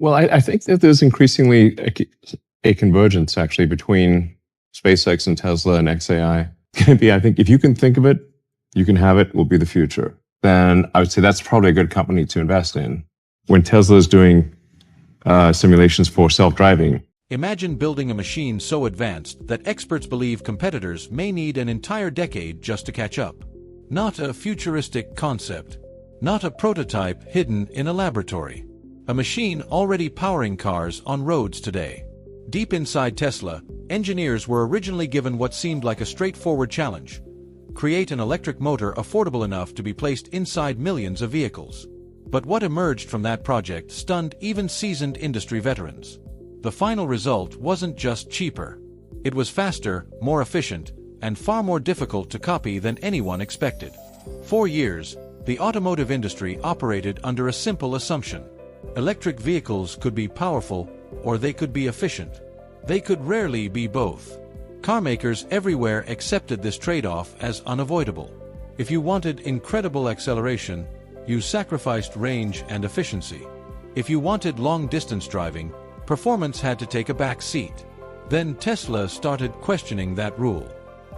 Well, I think that there's increasingly a convergence actually between SpaceX and Tesla and XAI. Going to be, I think, if you can think of it, you can have it, will be the future. Then I would say that's probably a good company to invest in. When Tesla is doing simulations for self-driving. Imagine building a machine so advanced that experts believe competitors may need an entire decade just to catch up. Not a futuristic concept. Not a prototype hidden in a laboratory. A machine already powering cars on roads today. Deep inside Tesla, engineers were originally given what seemed like a straightforward challenge: create an electric motor affordable enough to be placed inside millions of vehicles. But what emerged from that project stunned even seasoned industry veterans. The final result wasn't just cheaper. It was faster, more efficient, and far more difficult to copy than anyone expected. For years, the automotive industry operated under a simple assumption. Electric vehicles could be powerful, or they could be efficient. They could rarely be both. Carmakers everywhere accepted this trade-off as unavoidable. If you wanted incredible acceleration, you sacrificed range and efficiency. If you wanted long-distance driving, performance had to take a back seat. Then Tesla started questioning that rule.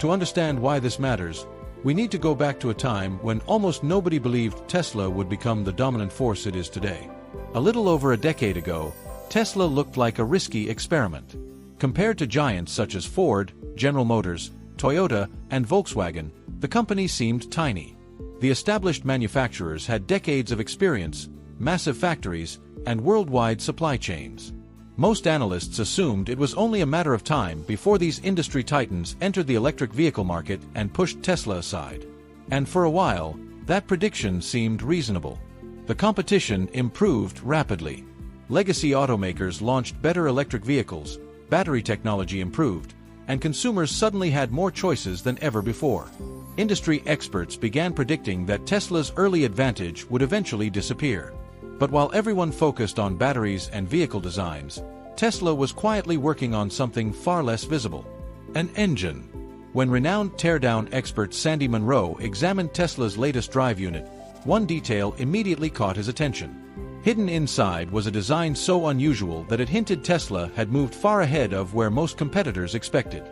To understand why this matters, we need to go back to a time when almost nobody believed Tesla would become the dominant force it is today. A little over a decade ago, Tesla looked like a risky experiment. Compared to giants such as Ford, General Motors, Toyota, and Volkswagen, the company seemed tiny. The established manufacturers had decades of experience, massive factories, and worldwide supply chains. Most analysts assumed it was only a matter of time before these industry titans entered the electric vehicle market and pushed Tesla aside. And for a while, that prediction seemed reasonable. The competition improved rapidly. Legacy automakers launched better electric vehicles, battery technology improved, and consumers suddenly had more choices than ever before. Industry experts began predicting that Tesla's early advantage would eventually disappear. But while everyone focused on batteries and vehicle designs, Tesla was quietly working on something far less visible: an engine. When renowned teardown expert Sandy Munro examined Tesla's latest drive unit, one detail immediately caught his attention. Hidden inside was a design so unusual that it hinted Tesla had moved far ahead of where most competitors expected.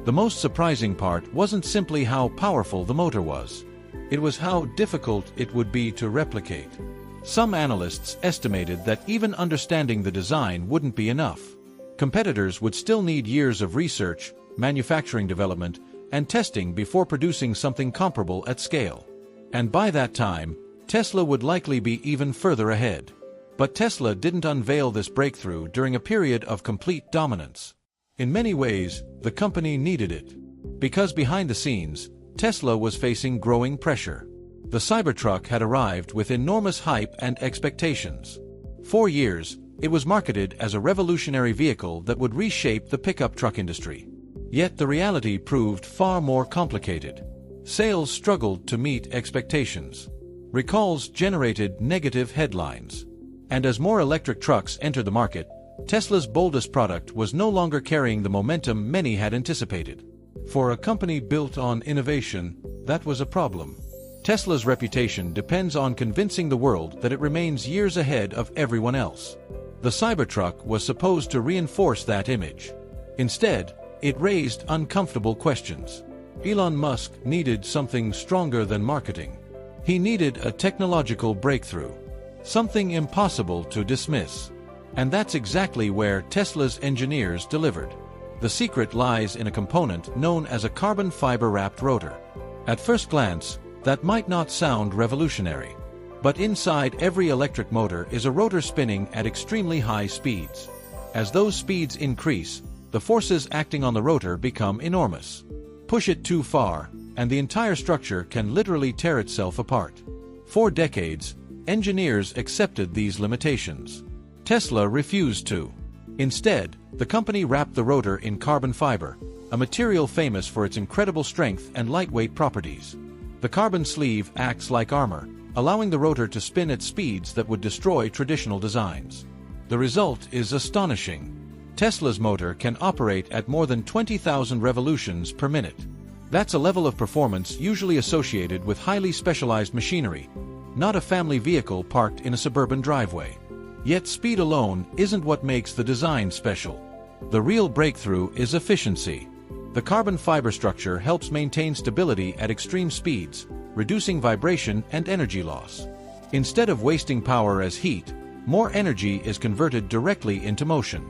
The most surprising part wasn't simply how powerful the motor was. It was how difficult it would be to replicate. Some analysts estimated that even understanding the design wouldn't be enough. Competitors would still need years of research, manufacturing development, and testing before producing something comparable at scale. And by that time, Tesla would likely be even further ahead. But Tesla didn't unveil this breakthrough during a period of complete dominance. In many ways, the company needed it. Because behind the scenes, Tesla was facing growing pressure. The Cybertruck had arrived with enormous hype and expectations. For years, it was marketed as a revolutionary vehicle that would reshape the pickup truck industry. Yet the reality proved far more complicated. Sales struggled to meet expectations. Recalls generated negative headlines. And as more electric trucks entered the market, Tesla's boldest product was no longer carrying the momentum many had anticipated. For a company built on innovation, that was a problem. Tesla's reputation depends on convincing the world that it remains years ahead of everyone else. The Cybertruck was supposed to reinforce that image. Instead, it raised uncomfortable questions. Elon Musk needed something stronger than marketing. He needed a technological breakthrough. Something impossible to dismiss. And that's exactly where Tesla's engineers delivered. The secret lies in a component known as a carbon fiber-wrapped rotor. At first glance, that might not sound revolutionary. But inside every electric motor is a rotor spinning at extremely high speeds. As those speeds increase, the forces acting on the rotor become enormous. Push it too far, and the entire structure can literally tear itself apart. For decades, engineers accepted these limitations. Tesla refused to. Instead, the company wrapped the rotor in carbon fiber, a material famous for its incredible strength and lightweight properties. The carbon sleeve acts like armor, allowing the rotor to spin at speeds that would destroy traditional designs. The result is astonishing. Tesla's motor can operate at more than 20,000 revolutions per minute. That's a level of performance usually associated with highly specialized machinery, not a family vehicle parked in a suburban driveway. Yet speed alone isn't what makes the design special. The real breakthrough is efficiency. The carbon fiber structure helps maintain stability at extreme speeds, reducing vibration and energy loss. Instead of wasting power as heat, more energy is converted directly into motion.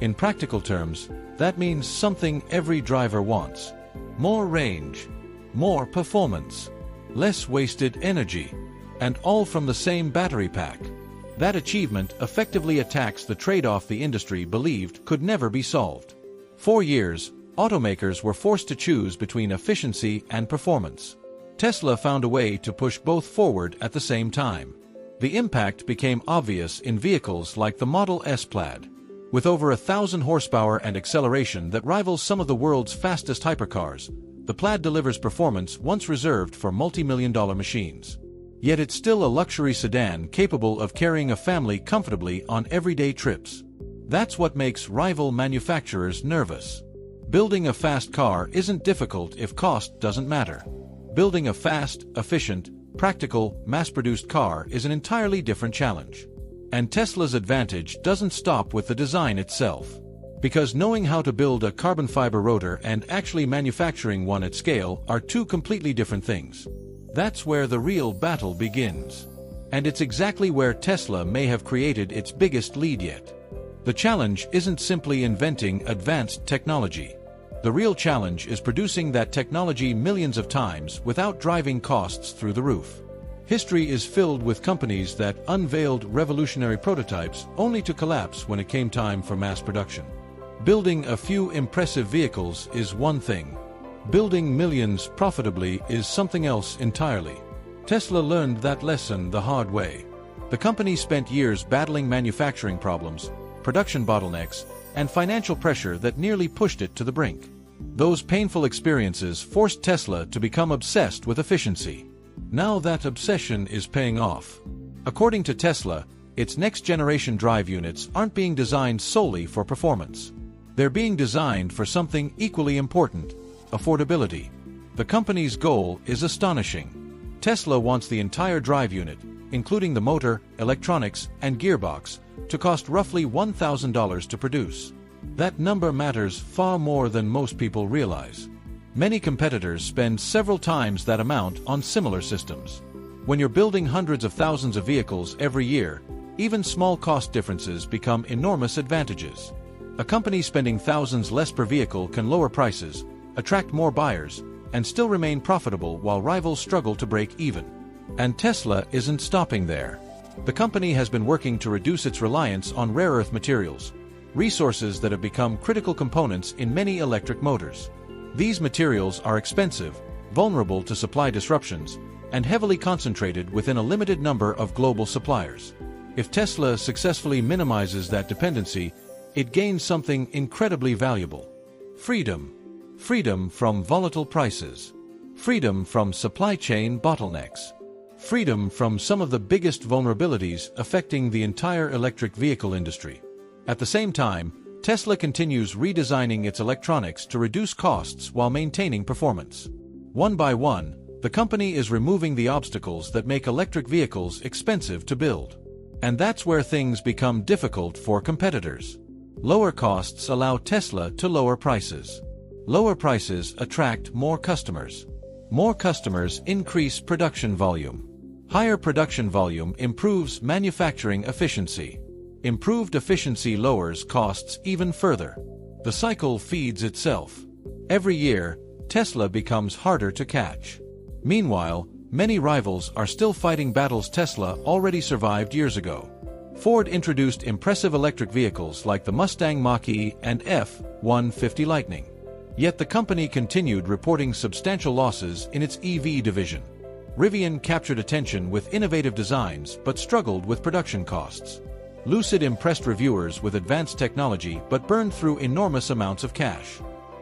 In practical terms, that means something every driver wants: more range, more performance, less wasted energy, and all from the same battery pack. That achievement effectively attacks the trade-off the industry believed could never be solved. For years, automakers were forced to choose between efficiency and performance. Tesla found a way to push both forward at the same time. The impact became obvious in vehicles like the Model S Plaid. With over 1,000 horsepower and acceleration that rivals some of the world's fastest hypercars, the Plaid delivers performance once reserved for multi-million-dollar machines. Yet it's still a luxury sedan capable of carrying a family comfortably on everyday trips. That's what makes rival manufacturers nervous. Building a fast car isn't difficult if cost doesn't matter. Building a fast, efficient, practical, mass-produced car is an entirely different challenge. And Tesla's advantage doesn't stop with the design itself. Because knowing how to build a carbon fiber rotor and actually manufacturing one at scale are two completely different things. That's where the real battle begins. And it's exactly where Tesla may have created its biggest lead yet. The challenge isn't simply inventing advanced technology. The real challenge is producing that technology millions of times without driving costs through the roof. History is filled with companies that unveiled revolutionary prototypes only to collapse when it came time for mass production. Building a few impressive vehicles is one thing. Building millions profitably is something else entirely. Tesla learned that lesson the hard way. The company spent years battling manufacturing problems, production bottlenecks, and financial pressure that nearly pushed it to the brink. Those painful experiences forced Tesla to become obsessed with efficiency. Now that obsession is paying off. According to Tesla, its next-generation drive units aren't being designed solely for performance. They're being designed for something equally important: affordability. The company's goal is astonishing. Tesla wants the entire drive unit, including the motor, electronics, and gearbox, to cost roughly $1,000 to produce. That number matters far more than most people realize. Many competitors spend several times that amount on similar systems. When you're building hundreds of thousands of vehicles every year, even small cost differences become enormous advantages. A company spending thousands less per vehicle can lower prices, attract more buyers, and still remain profitable while rivals struggle to break even. And Tesla isn't stopping there. The company has been working to reduce its reliance on rare earth materials, resources that have become critical components in many electric motors. These materials are expensive, vulnerable to supply disruptions, and heavily concentrated within a limited number of global suppliers. If Tesla successfully minimizes that dependency, it gains something incredibly valuable: freedom. Freedom from volatile prices. Freedom from supply chain bottlenecks. Freedom from some of the biggest vulnerabilities affecting the entire electric vehicle industry. At the same time, Tesla continues redesigning its electronics to reduce costs while maintaining performance. One by one, the company is removing the obstacles that make electric vehicles expensive to build. And that's where things become difficult for competitors. Lower costs allow Tesla to lower prices. Lower prices attract more customers. More customers increase production volume. Higher production volume improves manufacturing efficiency. Improved efficiency lowers costs even further. The cycle feeds itself. Every year, Tesla becomes harder to catch. Meanwhile, many rivals are still fighting battles Tesla already survived years ago. Ford introduced impressive electric vehicles like the Mustang Mach-E and F-150 Lightning. Yet the company continued reporting substantial losses in its EV division. Rivian captured attention with innovative designs but struggled with production costs. Lucid impressed reviewers with advanced technology but burned through enormous amounts of cash.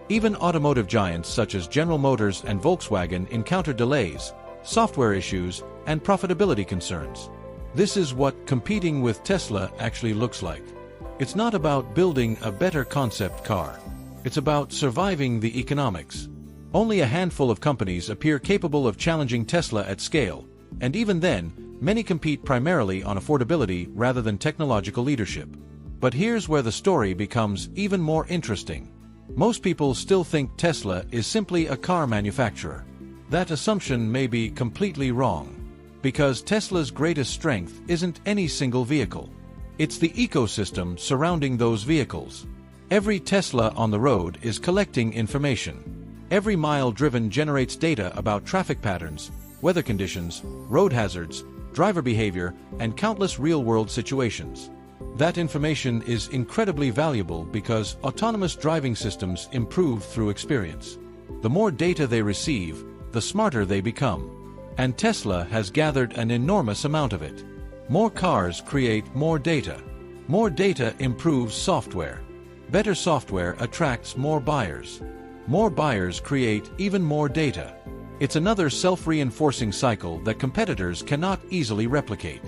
Even automotive giants such as General Motors and Volkswagen encountered delays, software issues, and profitability concerns. This is what competing with Tesla actually looks like. It's not about building a better concept car. It's about surviving the economics. Only a handful of companies appear capable of challenging Tesla at scale, and even then, Many compete primarily on affordability rather than technological leadership. But here's where the story becomes even more interesting. Most people still think Tesla is simply a car manufacturer. That assumption may be completely wrong, because Tesla's greatest strength isn't any single vehicle. It's the ecosystem surrounding those vehicles. Every Tesla on the road is collecting information. Every mile driven generates data about traffic patterns, weather conditions, road hazards, driver behavior, and countless real-world situations. That information is incredibly valuable because autonomous driving systems improve through experience. The more data they receive, the smarter they become. And Tesla has gathered an enormous amount of it. More cars create more data. More data improves software. Better software attracts more buyers. More buyers create even more data. It's another self-reinforcing cycle that competitors cannot easily replicate.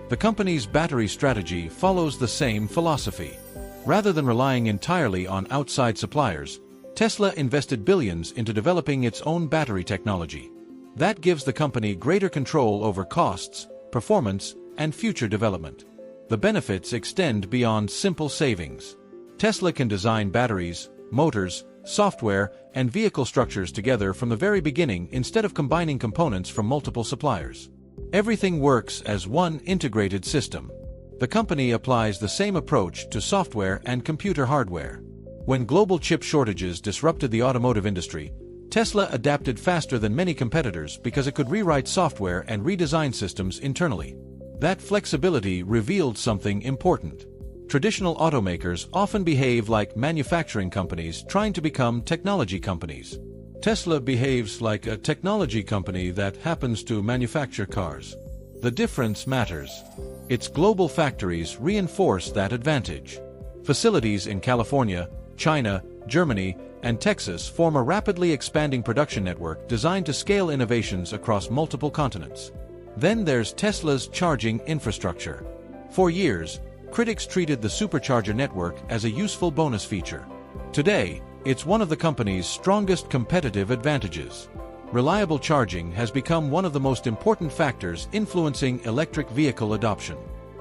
The company's battery strategy follows the same philosophy. Rather than relying entirely on outside suppliers, Tesla invested billions into developing its own battery technology. That gives the company greater control over costs, performance, and future development. The benefits extend beyond simple savings. Tesla can design batteries, motors, software, and vehicle structures together from the very beginning instead of combining components from multiple suppliers. Everything works as one integrated system. The company applies the same approach to software and computer hardware. When global chip shortages disrupted the automotive industry, Tesla adapted faster than many competitors because it could rewrite software and redesign systems internally. That flexibility revealed something important. Traditional automakers often behave like manufacturing companies trying to become technology companies. Tesla behaves like a technology company that happens to manufacture cars. The difference matters. Its global factories reinforce that advantage. Facilities in California, China, Germany, and Texas form a rapidly expanding production network designed to scale innovations across multiple continents. Then there's Tesla's charging infrastructure. For years, critics treated the supercharger network as a useful bonus feature. Today, it's one of the company's strongest competitive advantages. Reliable charging has become one of the most important factors influencing electric vehicle adoption.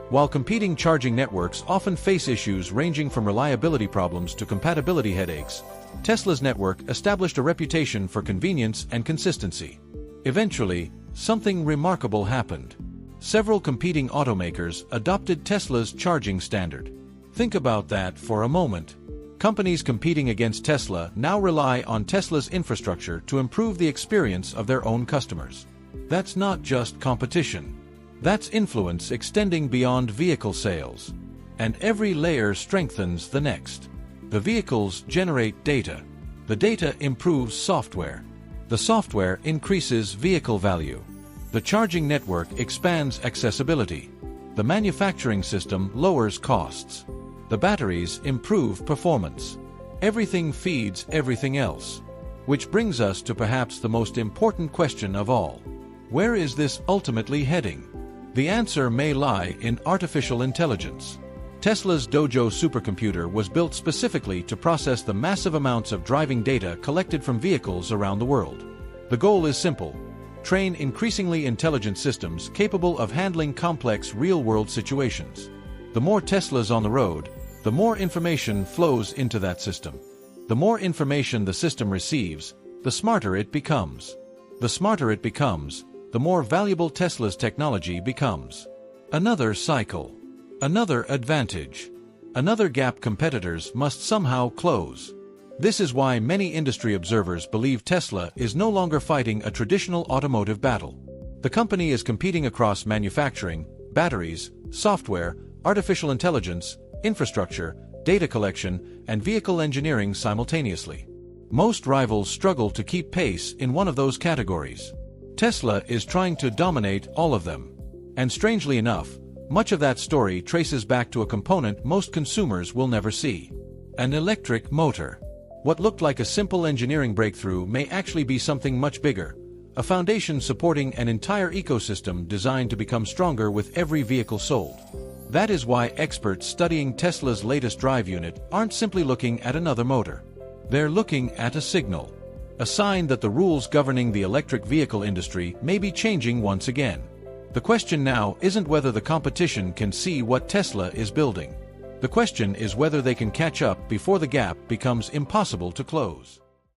While competing charging networks often face issues ranging from reliability problems to compatibility headaches, Tesla's network established a reputation for convenience and consistency. Eventually, something remarkable happened. Several competing automakers adopted Tesla's charging standard. Think about that for a moment. Companies competing against Tesla now rely on Tesla's infrastructure to improve the experience of their own customers. That's not just competition. That's influence extending beyond vehicle sales. And every layer strengthens the next. The vehicles generate data. The data improves software. The software increases vehicle value. The charging network expands accessibility. The manufacturing system lowers costs. The batteries improve performance. Everything feeds everything else. Which brings us to perhaps the most important question of all. Where is this ultimately heading? The answer may lie in artificial intelligence. Tesla's Dojo supercomputer was built specifically to process the massive amounts of driving data collected from vehicles around the world. The goal is simple: train increasingly intelligent systems capable of handling complex real-world situations. The more Teslas on the road, the more information flows into that system. The more information the system receives, the smarter it becomes. The smarter it becomes, the more valuable Tesla's technology becomes. Another cycle. Another advantage. Another gap competitors must somehow close. This is why many industry observers believe Tesla is no longer fighting a traditional automotive battle. The company is competing across manufacturing, batteries, software, artificial intelligence, infrastructure, data collection, and vehicle engineering simultaneously. Most rivals struggle to keep pace in one of those categories. Tesla is trying to dominate all of them. And strangely enough, much of that story traces back to a component most consumers will never see: an electric motor. What looked like a simple engineering breakthrough may actually be something much bigger, a foundation supporting an entire ecosystem designed to become stronger with every vehicle sold. That is why experts studying Tesla's latest drive unit aren't simply looking at another motor. They're looking at a signal, a sign that the rules governing the electric vehicle industry may be changing once again. The question now isn't whether the competition can see what Tesla is building. The question is whether they can catch up before the gap becomes impossible to close.